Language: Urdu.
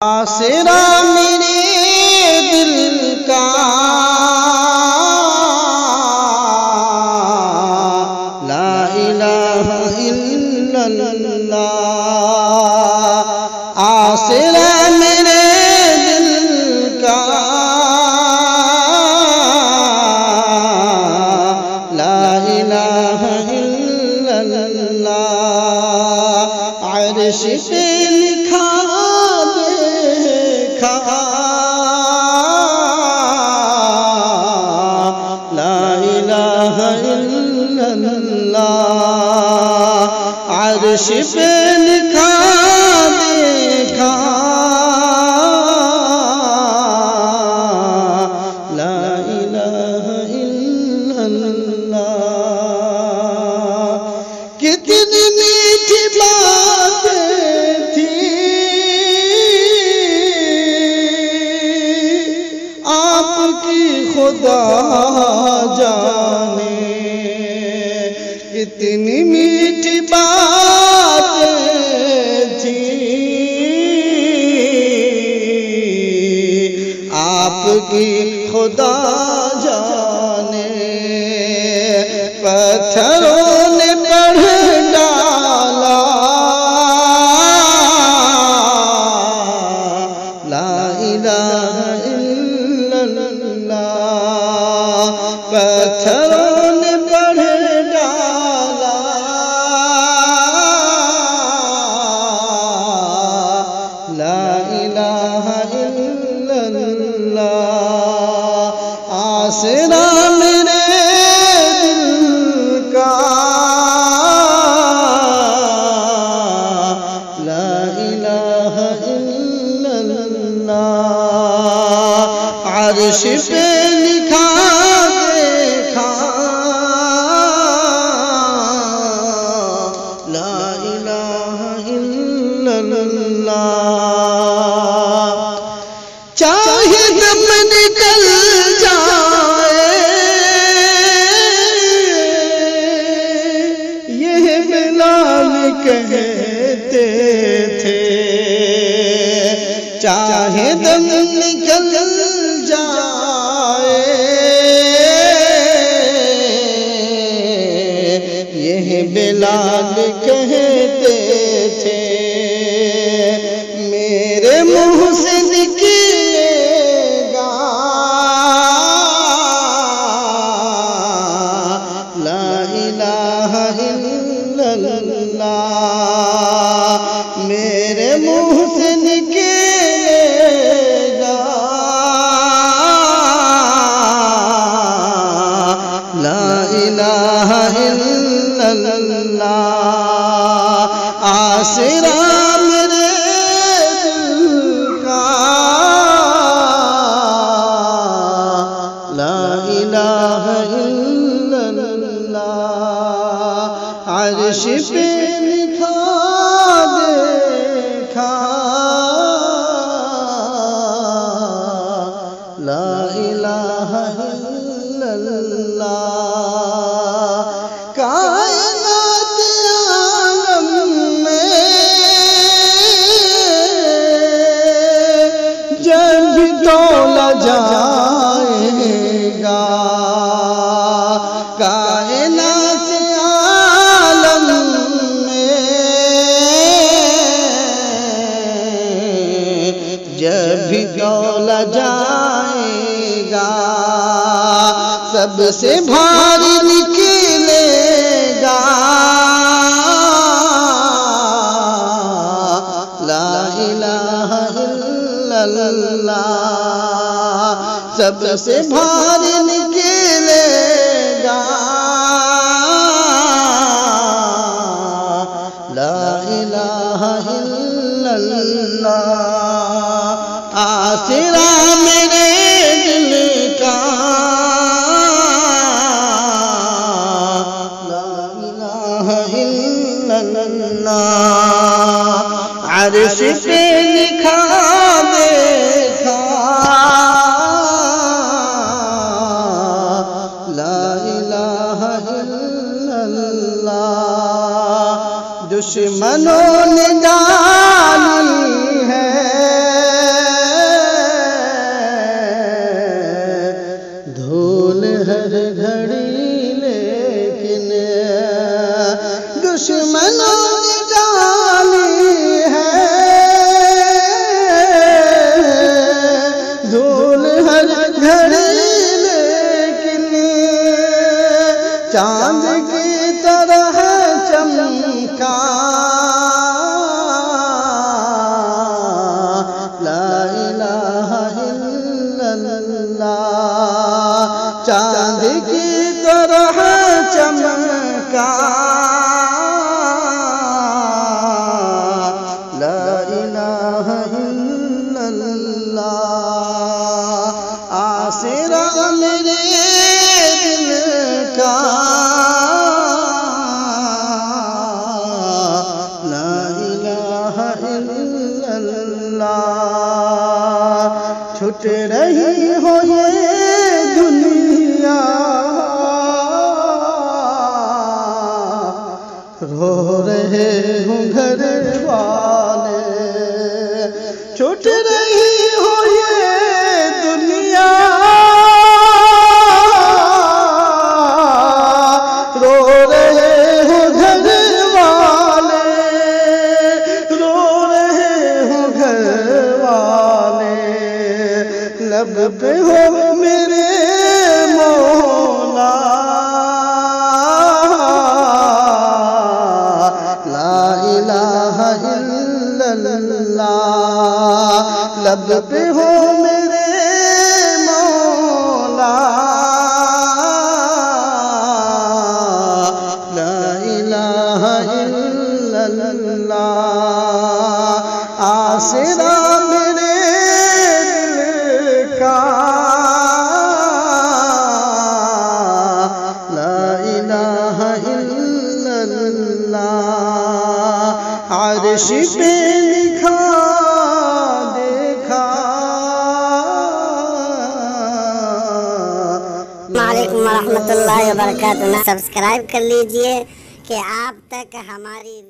آسرا میرے دل کا لا الہ الا اللہ، آسرا میرے دل کا لا الہ الا اللہ، عرش پہ لکھا عرش پہ لکھا دیکھا لا الہ الا اللہ، کتنی میٹھی باتیں تھی آپ کی خدا جانے، کتنی میٹھی باتیں تھیں آپ کی خدا جانے، پتھروں نے پڑھ ڈالا لا الہ الا اللہ، پتھروں نے پڑھ ڈالا لا الہ الا اللہ، آسرا میرے دل کا لا الہ الا اللہ، عرش پہ لکھا دیکھا لا الہ الا اللہ، چاہے دم نکل جائے یہ بلال کہتے تھے، چاہے دم نکل جائے یہ بلال کہتے تھے، میرے منہ سے نکلے گا لا الہ الا اللہ، میرے منہ سے نکلے گا لا الہ الا اللہ، آسرا میرے دل کا لا الہ الا اللہ، عرش پہ لکھا دیکھا لا الہ الا اللہ، کائنات عالم میں جب تولا جائے گا، کائنات عالم میں جب بھی تولا جائے گا، سب سے بھاری نکلے گا لا الہ الا اللہ، سب سے بھاری نکلے گا لا الہ الا اللہ، آسرا میرے دل کا لا الہ الا اللہ، عرش پہ لکھا دیکھا لا الہ الا اللہ، دشمنوں نے ڈالی ہے چاند کی طرح چمکا لا الہ الا اللہ آسرا میرے دل کا لا الہ الا اللہ چھٹ رہی ہو یہ دنیا رو رہے ہوں گھر والے چھٹ رہی ہو یہ دنیا رو رہے ہوں گھر والے رو رہے ہوں گھر والے لب پہ ہو میرے مولا لا الہ الا اللہ لب پہ ہو میرے مولا لا الہ الا اللہ آسرا میرے دل کا لا الہ الا اللہ عرش پہ لکھا دیکھا وعلیکم ورحمۃ اللہ وبرکاتہ۔ سبسکرائب کر لیجئے کہ آپ تک ہماری